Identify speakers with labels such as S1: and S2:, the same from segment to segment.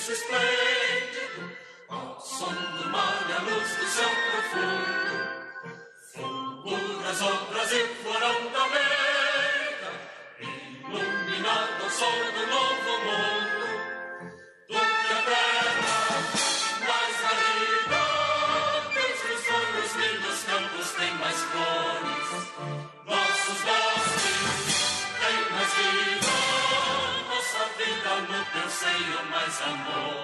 S1: Esplêndido, ao som do mar e a luz do céu profundo, fulguras obras e florão da América, iluminado ao sol do novo mundo, do que a terra mais variedade, os sonhos lindos campos têm mais flores, nossos bosques têm mais vida, nossa vida no teu seio mais amor.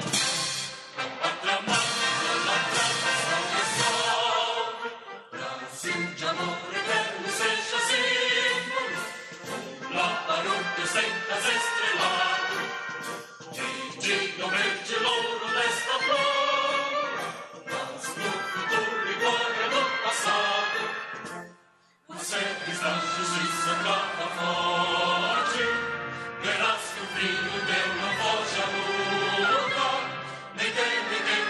S1: Brasil de amor eterno seja símbolo, lámpara que sentas estrelado, e diga o verde louro desta flor, mas no futuro e glória do passado, os serres da justiça cada forte, verás que o filho teu não foge à luta, nem quem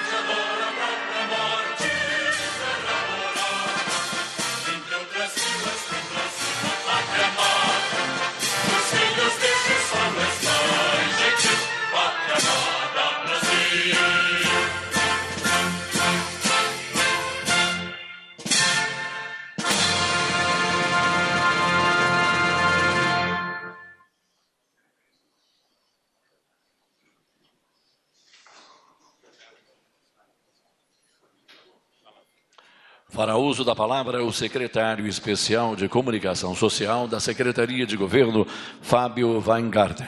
S1: te adora a própria morte.
S2: Para uso da palavra, o secretário especial de Comunicação Social da Secretaria de Governo, Fábio Weingarten.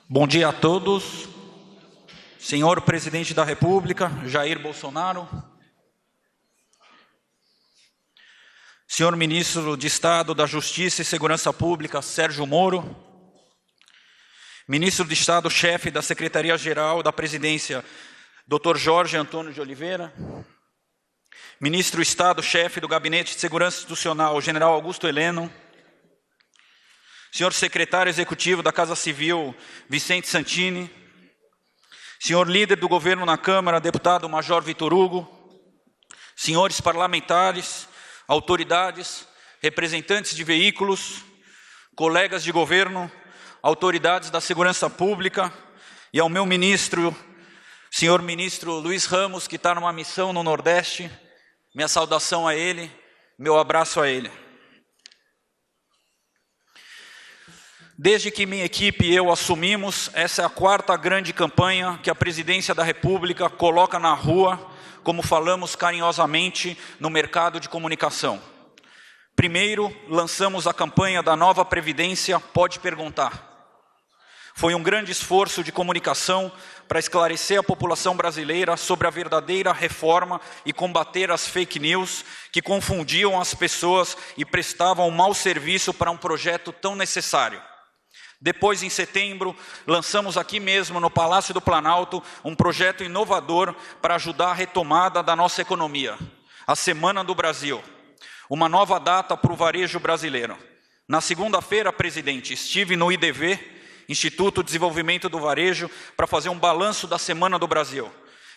S3: Bom dia a todos. Senhor Presidente da República, Jair Bolsonaro. Senhor Ministro de Estado da Justiça e Segurança Pública, Sérgio Moro. Ministro de Estado, chefe da Secretaria-Geral da Presidência, Dr. Jorge Antônio de Oliveira. Ministro de Estado, chefe do Gabinete de Segurança Institucional, General Augusto Heleno. Senhor Secretário Executivo da Casa Civil, Vicente Santini. Senhor Líder do Governo na Câmara, Deputado Major Vitor Hugo. Senhores parlamentares, autoridades, representantes de veículos, colegas de governo, autoridades da segurança pública e ao meu ministro, senhor ministro Luiz Ramos, que está numa missão no Nordeste, minha saudação a ele, meu abraço a ele. Desde que minha equipe e eu assumimos, essa é a quarta grande campanha que a Presidência da República coloca na rua, como falamos carinhosamente no mercado de comunicação. Primeiro, lançamos a campanha da Nova Previdência Pode Perguntar. Foi um grande esforço de comunicação para esclarecer a população brasileira sobre a verdadeira reforma e combater as fake news que confundiam as pessoas e prestavam um mau serviço para um projeto tão necessário. Depois, em setembro, lançamos aqui mesmo no Palácio do Planalto um projeto inovador para ajudar a retomada da nossa economia, a Semana do Brasil, uma nova data para o varejo brasileiro. Na segunda-feira, presidente, estive no IDV, Instituto de Desenvolvimento do Varejo, para fazer um balanço da Semana do Brasil.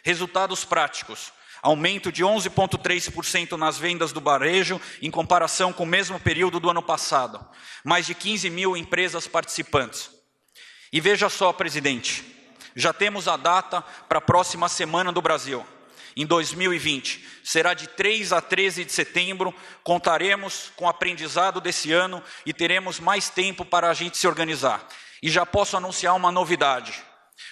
S3: Resultados práticos: aumento de 11,3% nas vendas do varejo em comparação com o mesmo período do ano passado. Mais de 15 mil empresas participantes. E veja só, presidente, já temos a data para a próxima Semana do Brasil. Em 2020, será de 3 a 13 de setembro, contaremos com o aprendizado desse ano e teremos mais tempo para a gente se organizar. E já posso anunciar uma novidade.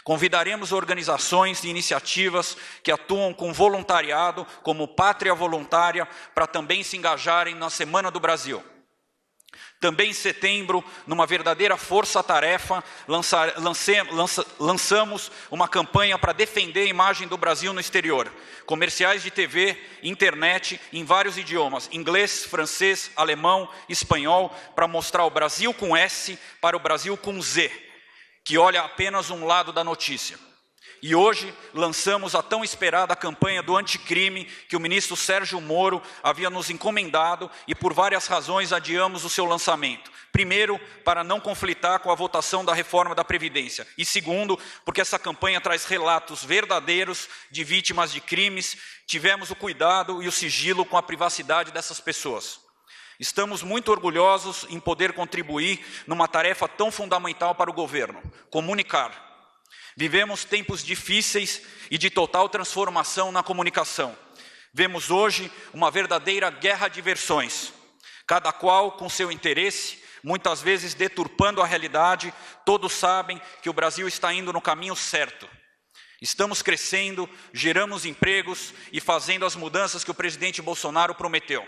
S3: Convidaremos organizações e iniciativas que atuam com voluntariado, como Pátria Voluntária, para também se engajarem na Semana do Brasil. Também em setembro, numa verdadeira força-tarefa, lançamos uma campanha para defender a imagem do Brasil no exterior. Comerciais de TV, internet, em vários idiomas, inglês, francês, alemão, espanhol, para mostrar o Brasil com S para o Brasil com Z, que olha apenas um lado da notícia. E hoje lançamos a tão esperada campanha do anticrime que o ministro Sérgio Moro havia nos encomendado e por várias razões adiamos o seu lançamento. Primeiro, para não conflitar com a votação da reforma da Previdência. E segundo, porque essa campanha traz relatos verdadeiros de vítimas de crimes. Tivemos o cuidado e o sigilo com a privacidade dessas pessoas. Estamos muito orgulhosos em poder contribuir numa tarefa tão fundamental para o governo, comunicar. Vivemos tempos difíceis e de total transformação na comunicação. Vemos hoje uma verdadeira guerra de versões, cada qual com seu interesse, muitas vezes deturpando a realidade. Todos sabem que o Brasil está indo no caminho certo. Estamos crescendo, geramos empregos e fazendo as mudanças que o presidente Bolsonaro prometeu.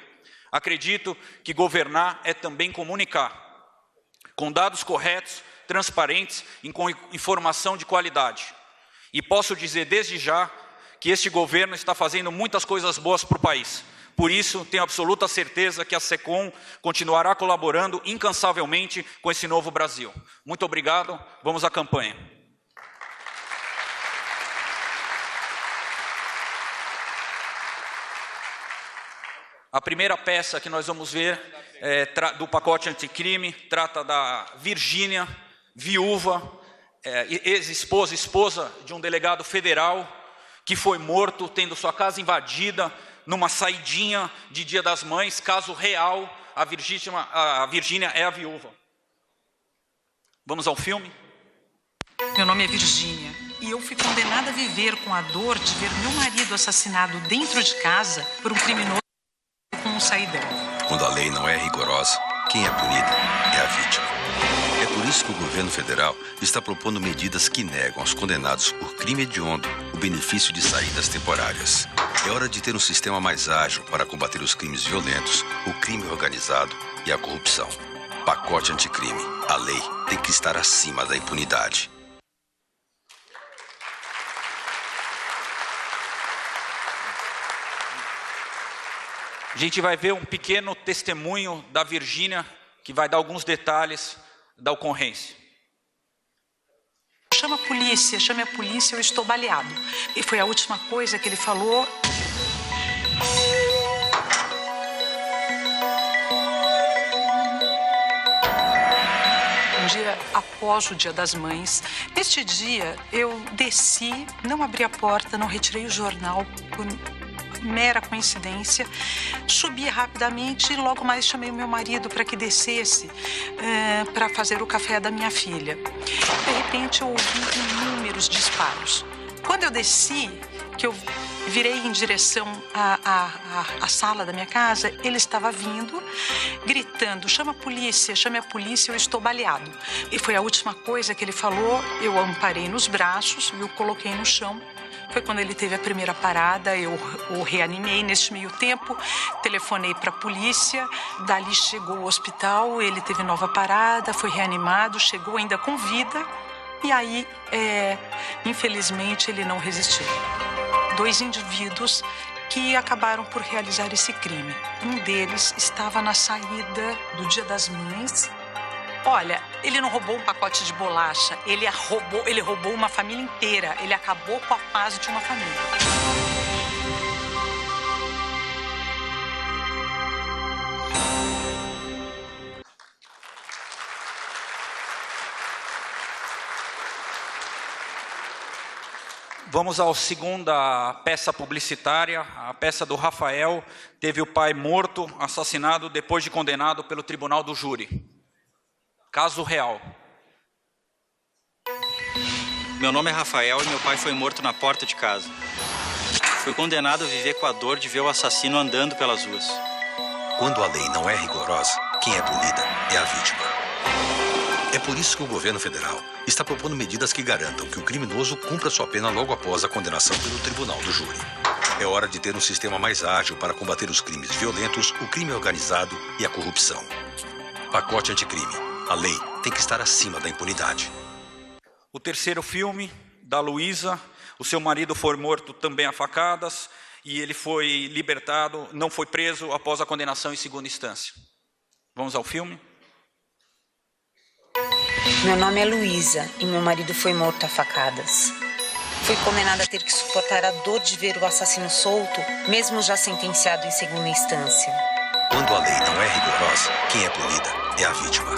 S3: Acredito que governar é também comunicar, com dados corretos, transparentes e com informação de qualidade. E posso dizer desde já que este governo está fazendo muitas coisas boas para o país. Por isso, tenho absoluta certeza que a SECOM continuará colaborando incansavelmente com esse novo Brasil. Muito obrigado, vamos à campanha. A primeira peça que nós vamos ver do pacote anticrime trata da Virgínia, viúva, ex-esposa, esposa de um delegado federal que foi morto tendo sua casa invadida numa saidinha de Dia das Mães. Caso real, a Virgínia é a viúva. Vamos ao filme?
S4: Meu nome é Virgínia e eu fui condenada a viver com a dor de ver meu marido assassinado dentro de casa por um criminoso com um saidão.
S5: Quando a lei não é rigorosa, quem é punida é a vítima. É por isso que o governo federal está propondo medidas que negam aos condenados por crime hediondo o benefício de saídas temporárias. É hora de ter um sistema mais ágil para combater os crimes violentos, o crime organizado e a corrupção. Pacote anticrime. A lei tem que estar acima da impunidade.
S3: A gente vai ver um pequeno testemunho da Virgínia, que vai dar alguns detalhes da ocorrência.
S4: Chama a polícia, eu estou baleado. E foi a última coisa que ele falou. Um dia após o Dia das Mães, neste dia eu desci, não abri a porta, não retirei o jornal por mera coincidência, subi rapidamente e logo mais chamei o meu marido para que descesse para fazer o café da minha filha. De repente eu ouvi inúmeros disparos. Quando eu desci, que eu virei em direção à sala da minha casa, ele estava vindo, gritando, chame a polícia, eu estou baleado. E foi a última coisa que ele falou, eu o amparei nos braços e o coloquei no chão. Foi quando ele teve a primeira parada, eu o reanimei. Neste meio tempo, telefonei para a polícia, dali chegou ao hospital, ele teve nova parada, foi reanimado, chegou ainda com vida, e aí, infelizmente, ele não resistiu. 2 indivíduos que acabaram por realizar esse crime. Um deles estava na saída do Dia das Mães. Olha, ele não roubou um pacote de bolacha, ele roubou uma família inteira, ele acabou com a paz de uma família.
S3: Vamos à segunda peça publicitária, a peça do Rafael. Teve o pai morto, assassinado, depois de condenado pelo tribunal do júri. Caso real.
S6: Meu nome é Rafael e meu pai foi morto na porta de casa. Fui condenado a viver com a dor de ver o assassino andando pelas ruas.
S5: Quando a lei não é rigorosa, quem é punida é a vítima. É por isso que o governo federal está propondo medidas que garantam que o criminoso cumpra sua pena logo após a condenação pelo tribunal do júri. É hora de ter um sistema mais ágil para combater os crimes violentos, o crime organizado e a corrupção. Pacote anticrime. A lei tem que estar acima da impunidade.
S3: O terceiro filme, da Luísa, o seu marido foi morto também a facadas e ele foi libertado, não foi preso após a condenação em segunda instância. Vamos ao filme?
S7: Meu nome é Luísa e meu marido foi morto a facadas. Fui condenada a ter que suportar a dor de ver o assassino solto, mesmo já sentenciado em segunda instância.
S5: Quando a lei não é rigorosa, quem é punida é a vítima.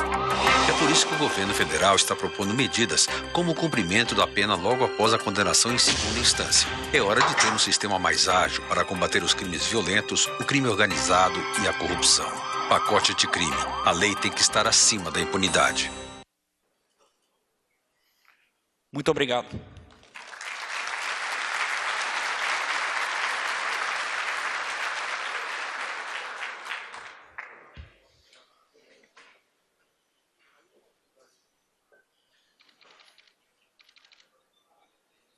S5: É por isso que o governo federal está propondo medidas como o cumprimento da pena logo após a condenação em segunda instância. É hora de ter um sistema mais ágil para combater os crimes violentos, o crime organizado e a corrupção. Pacote anticrime. A lei tem que estar acima da impunidade.
S3: Muito obrigado.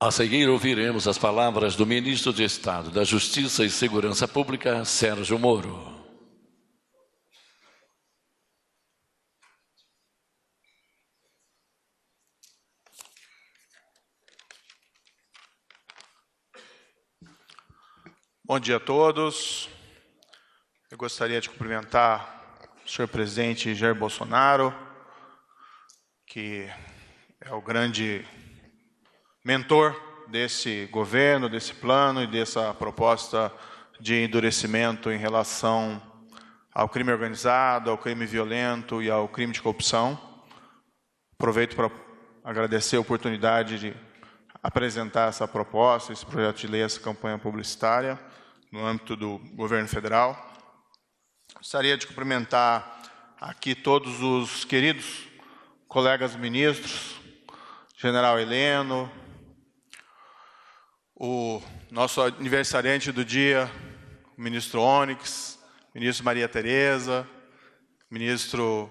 S2: A seguir, ouviremos as palavras do ministro de Estado da Justiça e Segurança Pública, Sérgio Moro.
S8: Bom dia a todos. Eu gostaria de cumprimentar o senhor presidente Jair Bolsonaro, que é o grande mentor desse governo, desse plano e dessa proposta de endurecimento em relação ao crime organizado, ao crime violento e ao crime de corrupção. Aproveito para agradecer a oportunidade de apresentar essa proposta, esse projeto de lei, essa campanha publicitária no âmbito do governo federal. Gostaria de cumprimentar aqui todos os queridos colegas ministros, general Heleno, o nosso aniversariante do dia, o ministro Onyx, ministro Maria Tereza, ministro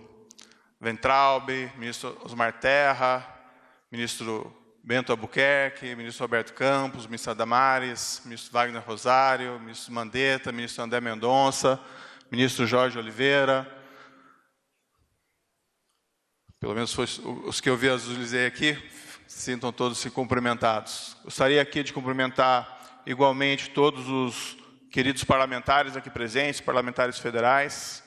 S8: Weintraub, ministro Osmar Terra, ministro Bento Albuquerque, ministro Roberto Campos, ministro Damares, ministro Wagner Rosário, ministro Mandetta, ministro André Mendonça, ministro Jorge Oliveira. Pelo menos foi os que eu visualizei aqui, sintam todos-se cumprimentados. Gostaria aqui de cumprimentar igualmente todos os queridos parlamentares aqui presentes, parlamentares federais.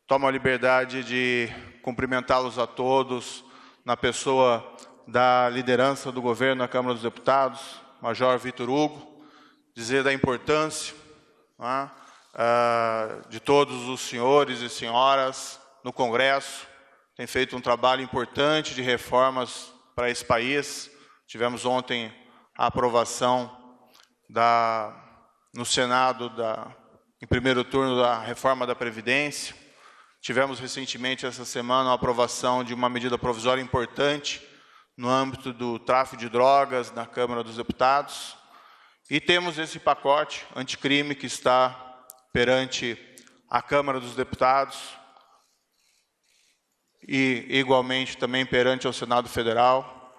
S8: Tomo a liberdade de cumprimentá-los a todos na pessoa da liderança do governo na Câmara dos Deputados, Major Vitor Hugo, dizer da importância de todos os senhores e senhoras no Congresso. Tem feito um trabalho importante de reformas para esse país. Tivemos ontem a aprovação no Senado, em primeiro turno, da reforma da Previdência. Tivemos recentemente, essa semana, a aprovação de uma medida provisória importante no âmbito do tráfico de drogas na Câmara dos Deputados. E temos esse pacote anticrime que está perante a Câmara dos Deputados e, igualmente, também perante ao Senado Federal.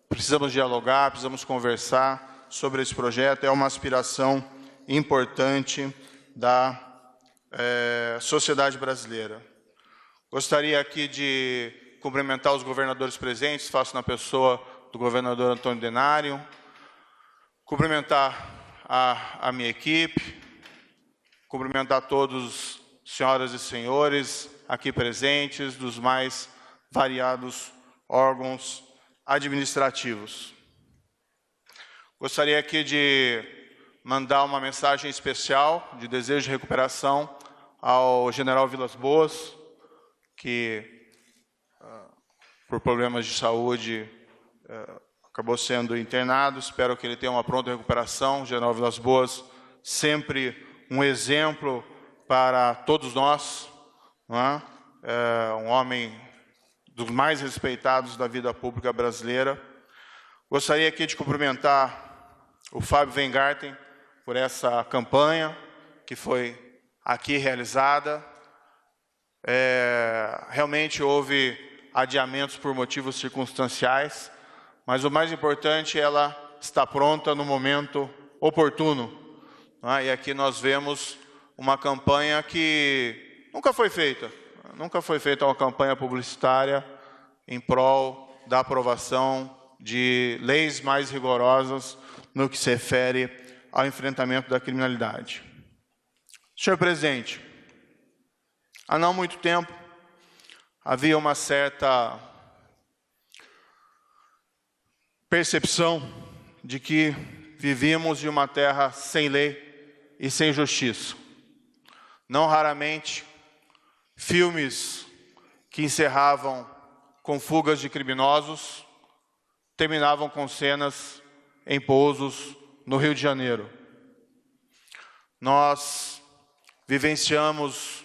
S8: Precisamos dialogar, precisamos conversar sobre esse projeto. É uma aspiração importante da sociedade brasileira. Gostaria aqui de cumprimentar os governadores presentes, faço na pessoa do governador Antônio Denário, cumprimentar a minha equipe, cumprimentar todos, senhoras e senhores aqui presentes, dos mais variados órgãos administrativos. Gostaria aqui de mandar uma mensagem especial de desejo de recuperação ao general Vilas Boas, que por problemas de saúde acabou sendo internado. Espero que ele tenha uma pronta recuperação. O general Vilas Boas, sempre um exemplo para todos nós, um homem dos mais respeitados da vida pública brasileira. Gostaria aqui de cumprimentar o Fábio Weingarten por essa campanha que foi aqui realizada. Realmente houve adiamentos por motivos circunstanciais, mas o mais importante, ela está pronta no momento oportuno. E aqui nós vemos uma campanha que nunca foi feita. nunca foi feita uma campanha publicitária em prol da aprovação de leis mais rigorosas no que se refere ao enfrentamento da criminalidade. Senhor presidente, há não muito tempo havia uma certa percepção de que vivíamos em uma terra sem lei e sem justiça. Não raramente, filmes que encerravam com fugas de criminosos terminavam com cenas em pousos no Rio de Janeiro. Nós vivenciamos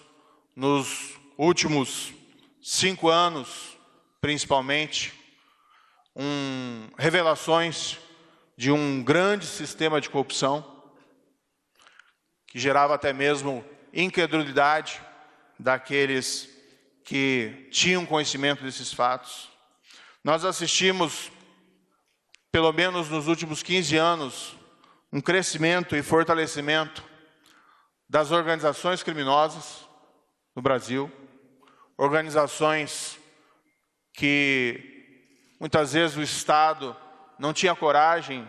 S8: nos últimos 5 anos, principalmente, revelações de um grande sistema de corrupção que gerava até mesmo incredulidade daqueles que tinham conhecimento desses fatos. Nós assistimos, pelo menos nos últimos 15 anos, um crescimento e fortalecimento das organizações criminosas no Brasil, organizações que muitas vezes o Estado não tinha coragem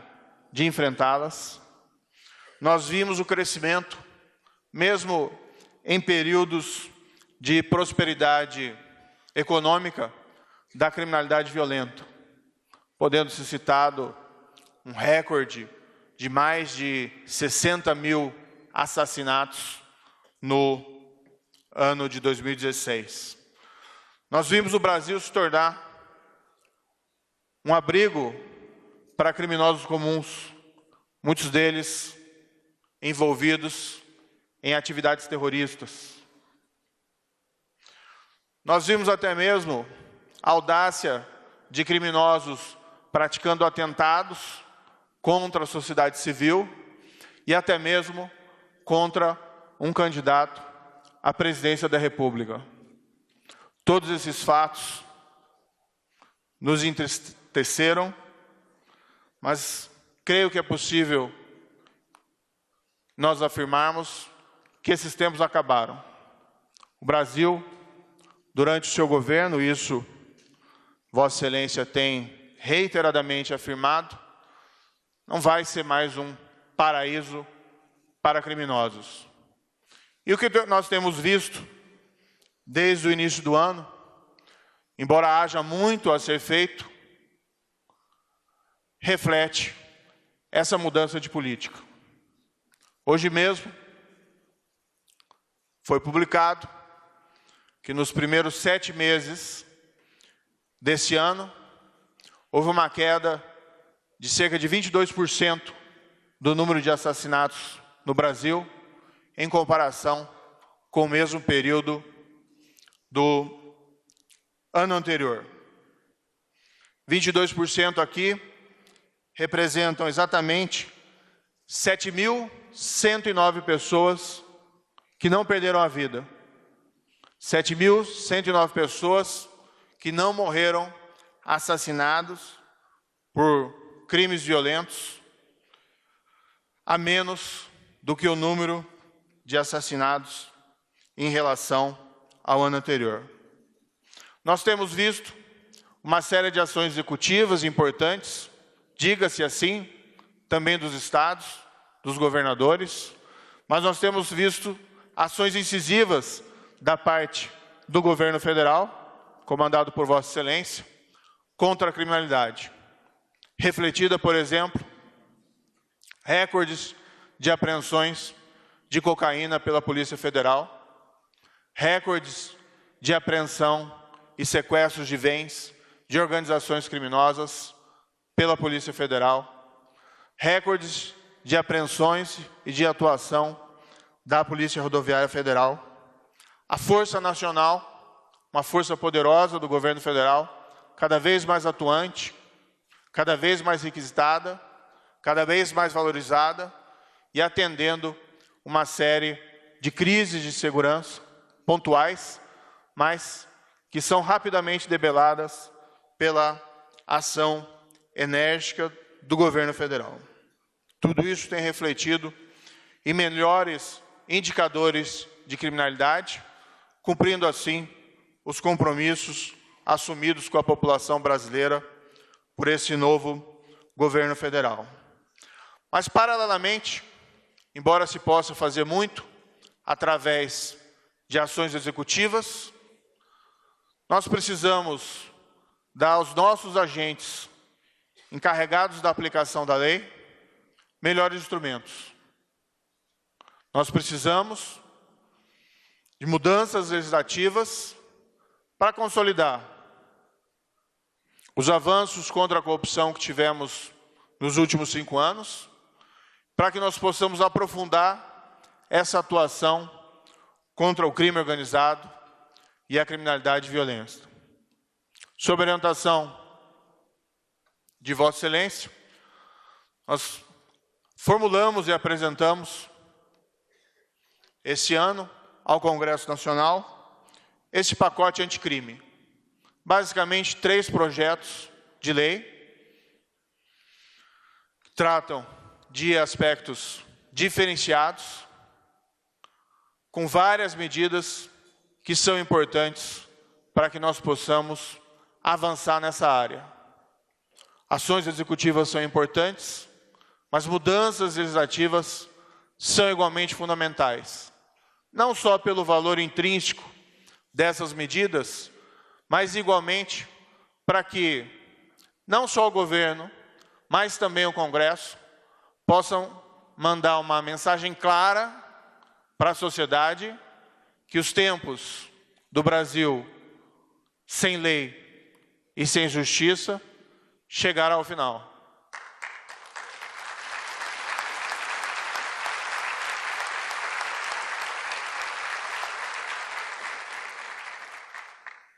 S8: de enfrentá-las. Nós vimos o crescimento, mesmo em períodos de prosperidade econômica, da criminalidade violenta, podendo ser citado um recorde de mais de 60 mil assassinatos no ano de 2016. Nós vimos o Brasil se tornar um abrigo para criminosos comuns, muitos deles envolvidos em atividades terroristas. Nós vimos até mesmo a audácia de criminosos praticando atentados contra a sociedade civil e até mesmo contra um candidato à presidência da República. Todos esses fatos nos entristeceram, mas creio que é possível nós afirmarmos que esses tempos acabaram. O Brasil, durante o seu governo, isso Vossa Excelência tem reiteradamente afirmado, não vai ser mais um paraíso para criminosos. E o que nós temos visto desde o início do ano, embora haja muito a ser feito, reflete essa mudança de política. Hoje mesmo foi publicado que nos primeiros 7 meses desse ano houve uma queda de cerca de 22% do número de assassinatos no Brasil em comparação com o mesmo período do ano anterior. 22% aqui representam exatamente 7.109 pessoas que não perderam a vida. 7.109 pessoas que não morreram assassinados por crimes violentos, a menos do que o número de assassinados em relação ao ano anterior. Nós temos visto uma série de ações executivas importantes, diga-se assim, também dos estados, dos governadores, mas nós temos visto ações incisivas da parte do governo federal, comandado por Vossa Excelência, contra a criminalidade. Refletida, por exemplo, recordes de apreensões de cocaína pela Polícia Federal, recordes de apreensão e sequestros de bens de organizações criminosas pela Polícia Federal, recordes de apreensões e de atuação da Polícia Rodoviária Federal, a Força Nacional, uma força poderosa do governo federal, cada vez mais atuante, cada vez mais requisitada, cada vez mais valorizada e atendendo uma série de crises de segurança pontuais, mas que são rapidamente debeladas pela ação enérgica do governo federal. Tudo isso tem refletido em melhores indicadores de criminalidade, cumprindo assim os compromissos assumidos com a população brasileira por esse novo governo federal. Mas, paralelamente, embora se possa fazer muito através de ações executivas, nós precisamos dar aos nossos agentes encarregados da aplicação da lei melhores instrumentos. Nós precisamos de mudanças legislativas para consolidar os avanços contra a corrupção que tivemos nos últimos 5 anos, para que nós possamos aprofundar essa atuação contra o crime organizado e a criminalidade e violência. Sob orientação de Vossa Excelência, nós formulamos e apresentamos esse ano ao Congresso Nacional esse pacote anticrime. Basicamente, 3 projetos de lei que tratam de aspectos diferenciados, com várias medidas que são importantes para que nós possamos avançar nessa área. Ações executivas são importantes, mas mudanças legislativas são igualmente fundamentais. Não só pelo valor intrínseco dessas medidas, mas igualmente para que não só o governo, mas também o Congresso possam mandar uma mensagem clara para a sociedade que os tempos do Brasil sem lei e sem justiça chegaram ao final.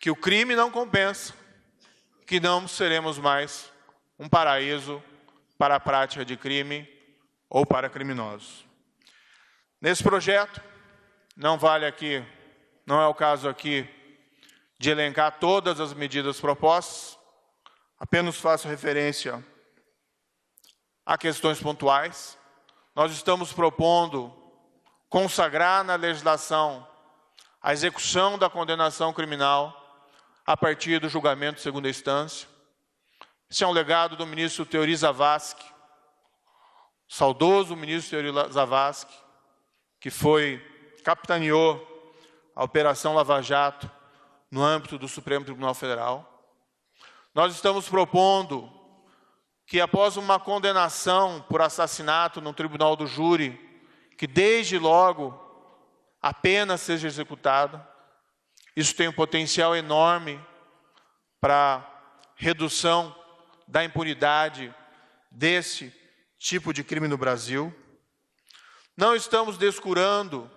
S8: Que o crime não compensa, que não seremos mais um paraíso para a prática de crime ou para criminosos. Nesse projeto, não vale aqui, não é o caso aqui de elencar todas as medidas propostas, apenas faço referência a questões pontuais. Nós estamos propondo consagrar na legislação a execução da condenação criminal a partir do julgamento de segunda instância. Esse é um legado do ministro Teori Zavascki, saudoso ministro Teori Zavascki, que capitaneou a Operação Lava Jato no âmbito do Supremo Tribunal Federal. Nós estamos propondo que, após uma condenação por assassinato no tribunal do júri, que desde logo a pena seja executada. Isso tem um potencial enorme para redução da impunidade desse tipo de crime no Brasil. Não estamos descurando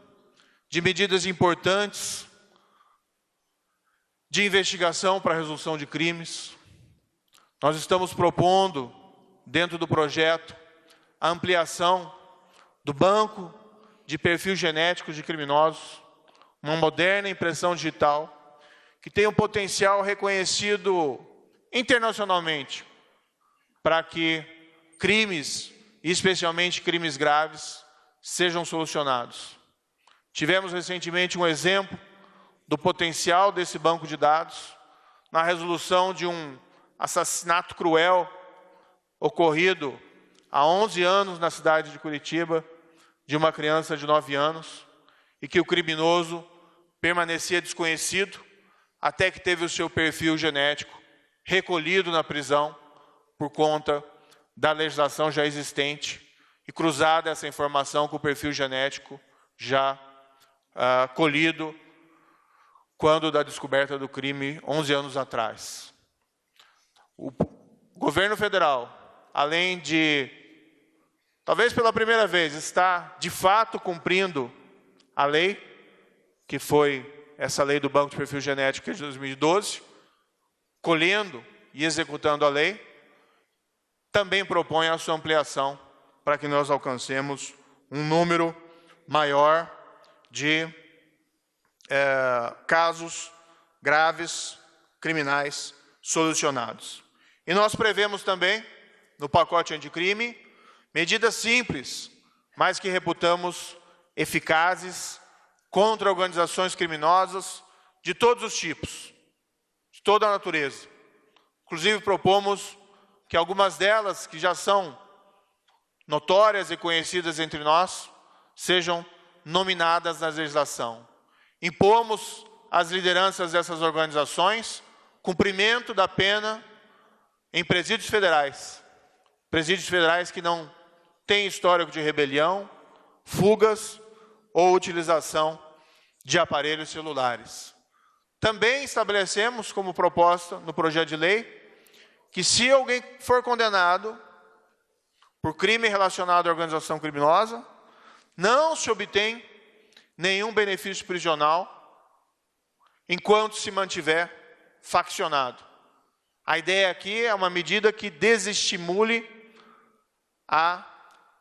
S8: de medidas importantes de investigação para a resolução de crimes. Nós estamos propondo, dentro do projeto, a ampliação do banco de perfil genético de criminosos, uma moderna impressão digital, que tem um potencial reconhecido internacionalmente para que crimes, e especialmente crimes graves, sejam solucionados. Tivemos recentemente um exemplo do potencial desse banco de dados na resolução de um assassinato cruel ocorrido há 11 anos na cidade de Curitiba, de uma criança de 9 anos, e que o criminoso permanecia desconhecido até que teve o seu perfil genético recolhido na prisão por conta da legislação já existente e cruzada essa informação com o perfil genético já colhido quando da descoberta do crime 11 anos atrás. O governo federal, além de, talvez pela primeira vez, estar de fato cumprindo a lei, que foi essa lei do Banco de Perfil Genético de 2012, colhendo e executando a lei, também propõe a sua ampliação para que nós alcancemos um número maior de casos graves, criminais, solucionados. E nós prevemos também, no pacote anticrime, medidas simples, mas que reputamos eficazes contra organizações criminosas de todos os tipos, de toda a natureza. Inclusive, propomos que algumas delas, que já são notórias e conhecidas entre nós, sejam nominadas na legislação. Impomos às lideranças dessas organizações cumprimento da pena em presídios federais que não têm histórico de rebelião, fugas ou utilização de aparelhos celulares. Também estabelecemos como proposta no projeto de lei que, se alguém for condenado por crime relacionado à organização criminosa, não se obtém nenhum benefício prisional enquanto se mantiver faccionado. A ideia aqui é uma medida que desestimule a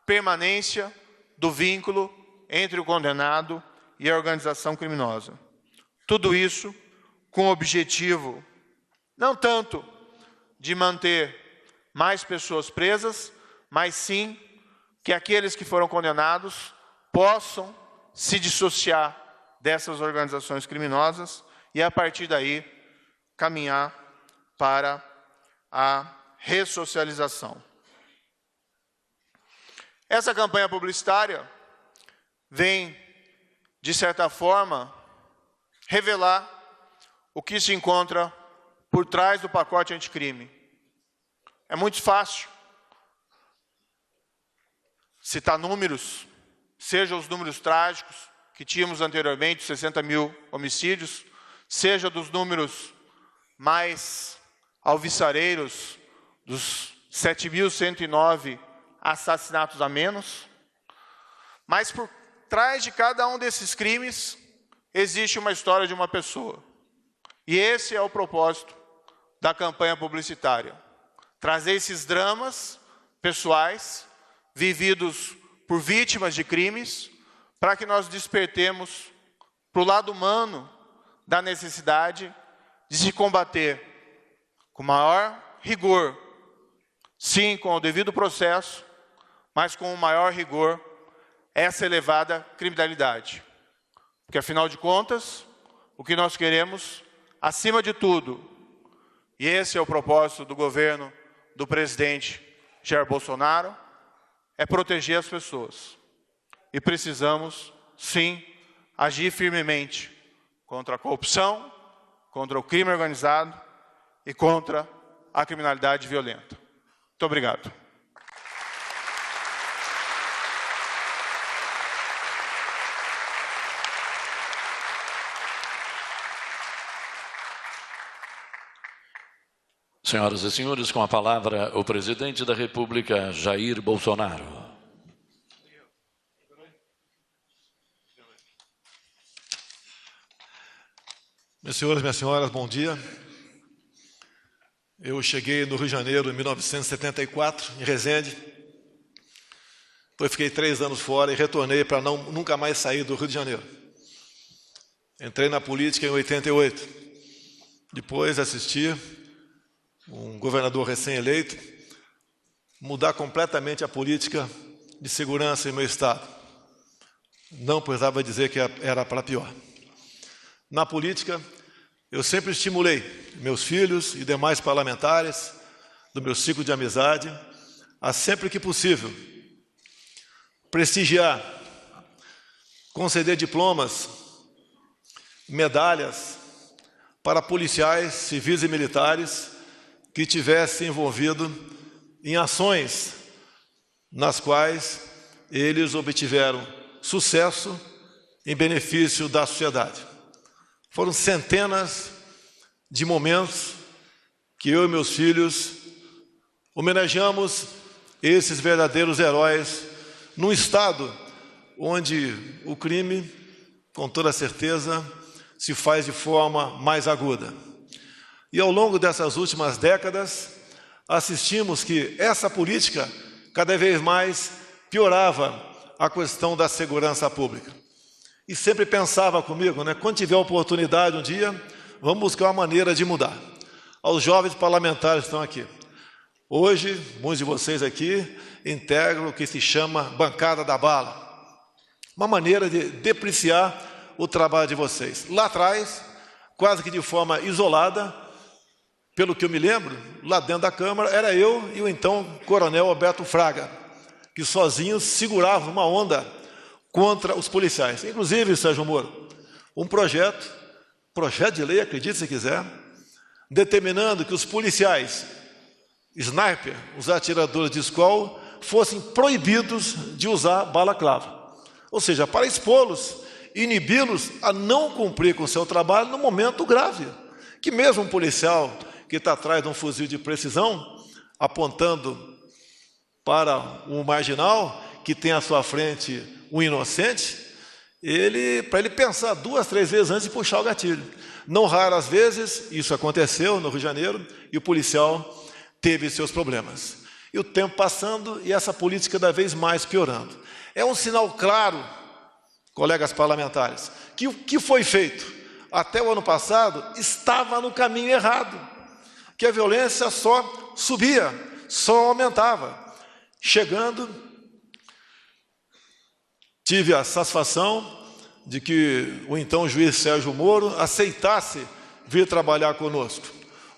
S8: permanência do vínculo entre o condenado e a organização criminosa. Tudo isso com o objetivo, não tanto de manter mais pessoas presas, mas sim que aqueles que foram condenados possam se dissociar dessas organizações criminosas e, a partir daí, caminhar para a ressocialização. Essa campanha publicitária vem, de certa forma, revelar o que se encontra por trás do pacote anticrime. É muito fácil citar números, seja os números trágicos que tínhamos anteriormente, 60 mil homicídios, seja dos números mais alvissareiros, dos 7.109 assassinatos a menos. Mas por trás de cada um desses crimes existe uma história de uma pessoa. E esse é o propósito da campanha publicitária. Trazer esses dramas pessoais, vividos por vítimas de crimes, para que nós despertemos para o lado humano da necessidade de se combater com maior rigor, sim, com o devido processo, mas com o maior rigor, essa elevada criminalidade. Porque, afinal de contas, o que nós queremos, acima de tudo, e esse é o propósito do governo do presidente Jair Bolsonaro, é proteger as pessoas. E precisamos, sim, agir firmemente contra a corrupção, contra o crime organizado e contra a criminalidade violenta. Muito obrigado.
S2: Senhoras e senhores, com a palavra o presidente da República, Jair Bolsonaro.
S9: Meus senhores, minhas senhoras, bom dia. Eu cheguei no Rio de Janeiro em 1974, em Resende. Depois fiquei 3 anos fora e retornei para nunca mais sair do Rio de Janeiro. Entrei na política em 88. Depois assisti um governador recém-eleito mudar completamente a política de segurança em meu estado. Não precisava dizer que era para pior. Na política, eu sempre estimulei meus filhos e demais parlamentares do meu ciclo de amizade a, sempre que possível, prestigiar, conceder diplomas, medalhas para policiais, civis e militares que tivessem envolvido em ações nas quais eles obtiveram sucesso em benefício da sociedade. Foram centenas de momentos que eu e meus filhos homenageamos esses verdadeiros heróis num estado onde o crime, com toda certeza, se faz de forma mais aguda. E ao longo dessas últimas décadas, assistimos que essa política cada vez mais piorava a questão da segurança pública. E sempre pensava comigo, quando tiver oportunidade um dia, vamos buscar uma maneira de mudar. Aos jovens parlamentares que estão aqui. Hoje, muitos de vocês aqui integram o que se chama bancada da bala. Uma maneira de depreciar o trabalho de vocês. Lá atrás, quase que de forma isolada. Pelo que eu me lembro, lá dentro da Câmara, era eu e o então coronel Alberto Fraga, que sozinhos seguravam uma onda contra os policiais. Inclusive, Sérgio Moro, um projeto de lei, acredite se quiser, determinando que os policiais, sniper, os atiradores de escola, fossem proibidos de usar balaclava. Ou seja, para expô-los, inibi-los a não cumprir com o seu trabalho no momento grave. Que mesmo um policial que está atrás de um fuzil de precisão, apontando para um marginal que tem à sua frente um inocente, para ele pensar 2, 3 vezes antes de puxar o gatilho. Não raras vezes, isso aconteceu no Rio de Janeiro, e o policial teve seus problemas. E o tempo passando, e essa política cada vez mais piorando. É um sinal claro, colegas parlamentares, que o que foi feito até o ano passado estava no caminho errado, que a violência só subia, só aumentava. Chegando, tive a satisfação de que o então juiz Sérgio Moro aceitasse vir trabalhar conosco.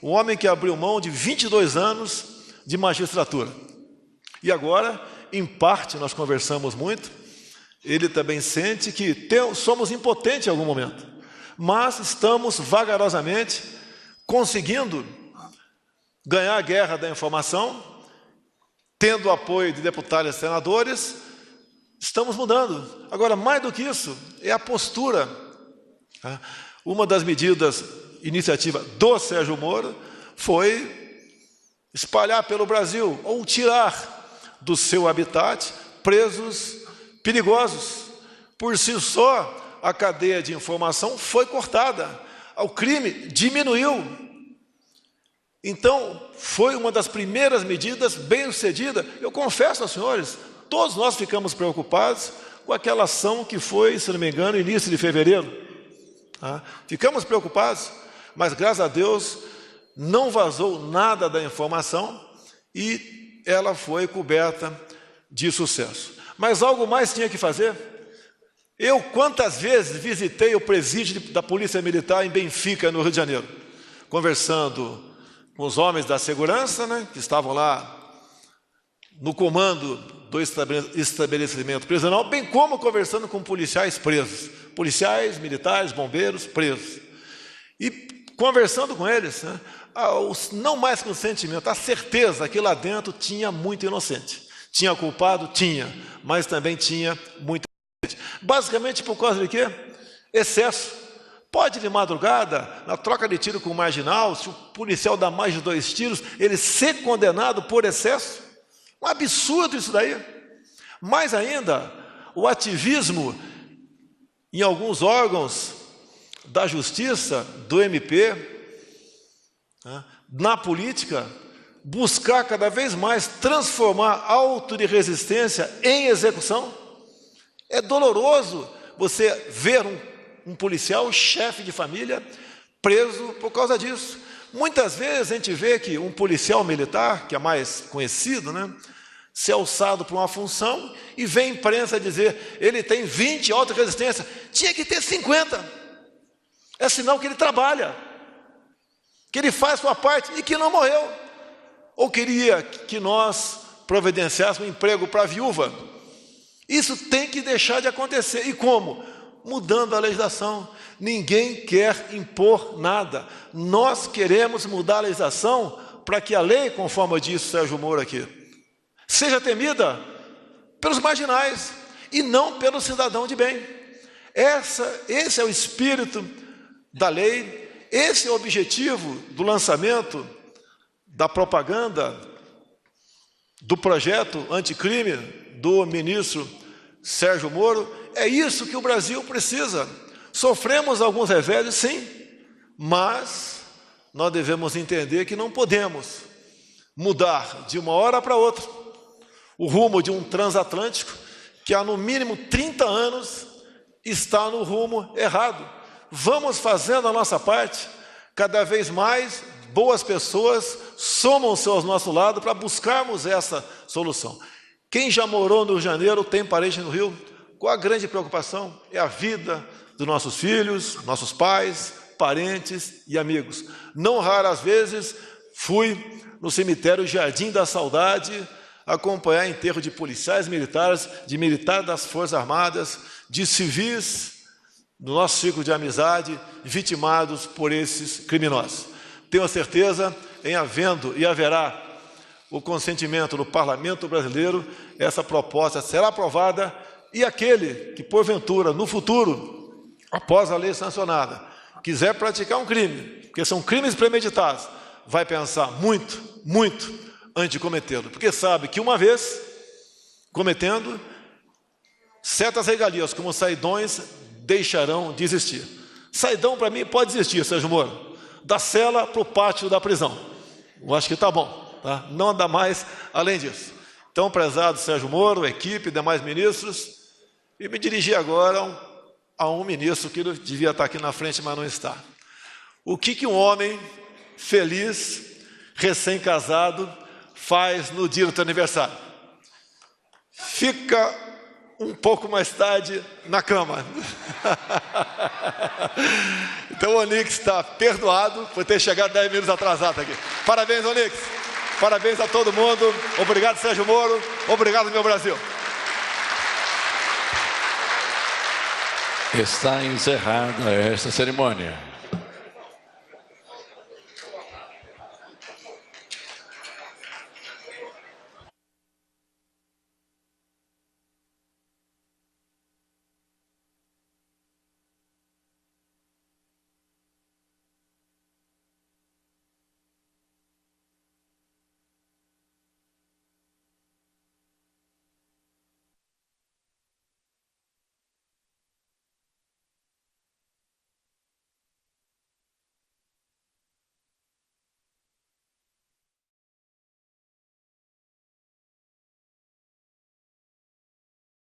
S9: Um homem que abriu mão de 22 anos de magistratura. E agora, em parte, nós conversamos muito, ele também sente que somos impotentes em algum momento, mas estamos vagarosamente conseguindo ganhar a guerra da informação, tendo o apoio de deputados e senadores, estamos mudando. Agora, mais do que isso, é a postura. Uma das medidas, iniciativa do Sérgio Moro, foi espalhar pelo Brasil, ou tirar do seu habitat presos perigosos. Por si só, a cadeia de informação foi cortada, o crime diminuiu. Então, foi uma das primeiras medidas bem-sucedida. Eu confesso aos senhores, todos nós ficamos preocupados com aquela ação que foi, se não me engano, início de fevereiro. Ficamos preocupados, mas graças a Deus não vazou nada da informação e ela foi coberta de sucesso. Mas algo mais tinha que fazer. Eu, quantas vezes visitei o presídio da Polícia Militar em Benfica, no Rio de Janeiro, conversando com os homens da segurança, né, que estavam lá no comando do estabelecimento prisional, bem como conversando com policiais presos, policiais, militares, bombeiros presos. E conversando com eles, né, não mais com o sentimento, a certeza que lá dentro tinha muito inocente. Tinha culpado? Tinha, mas também tinha muito inocente. Basicamente por causa de quê? Excesso. Pode, de madrugada, na troca de tiro com o marginal, se o policial dá mais de 2 tiros, ele ser condenado por excesso? Um absurdo isso daí. Mais ainda, o ativismo em alguns órgãos da justiça, do MP, na política, buscar cada vez mais transformar auto de resistência em execução. É doloroso você ver um policial, chefe de família, preso por causa disso. Muitas vezes a gente vê que um policial militar, que é mais conhecido, né, ser alçado para uma função e vem a imprensa dizer, ele tem 20 auto-resistência, tinha que ter 50. É sinal que ele trabalha, que ele faz sua parte e que não morreu. Ou queria que nós providenciássemos um emprego para a viúva. Isso tem que deixar de acontecer. E como? Mudando a legislação. Ninguém quer impor nada. Nós queremos mudar a legislação para que a lei, conforme disse Sérgio Moro aqui, seja temida pelos marginais e não pelo cidadão de bem. Esse é o espírito da lei, esse é o objetivo do lançamento da propaganda do projeto anticrime do ministro Sérgio Moro. É isso que o Brasil precisa. Sofremos alguns reveses, sim, mas nós devemos entender que não podemos mudar de uma hora para outra o rumo de um transatlântico que há no mínimo 30 anos está no rumo errado. Vamos fazendo a nossa parte, cada vez mais boas pessoas somam-se ao nosso lado para buscarmos essa solução. Quem já morou no Rio de Janeiro, tem parente no Rio, qual a grande preocupação? É a vida dos nossos filhos, nossos pais, parentes e amigos. Não raras vezes fui no cemitério Jardim da Saudade acompanhar enterro de policiais militares, de militares das Forças Armadas, de civis do nosso ciclo de amizade, vitimados por esses criminosos. Tenho a certeza, em havendo e haverá o consentimento no Parlamento brasileiro, essa proposta será aprovada e aquele que, porventura, no futuro, após a lei sancionada, quiser praticar um crime, porque são crimes premeditados, vai pensar muito, muito antes de cometê-lo, porque sabe que uma vez cometendo, certas regalias, como saidões, deixarão de existir. Saidão, para mim, pode existir, Sérgio Moro, da cela para o pátio da prisão. Eu acho que está bom, tá? Não anda mais além disso. Então, prezado Sérgio Moro, equipe, demais ministros, e me dirigir agora a um ministro que devia estar aqui na frente, mas não está. O que um homem feliz, recém-casado, faz no dia do teu aniversário? Fica um pouco mais tarde na cama. Então o Onix está perdoado por ter chegado 10 minutos atrasado aqui. Parabéns, Onix. Parabéns a todo mundo. Obrigado, Sérgio Moro. Obrigado, meu Brasil.
S2: Está encerrada esta cerimônia.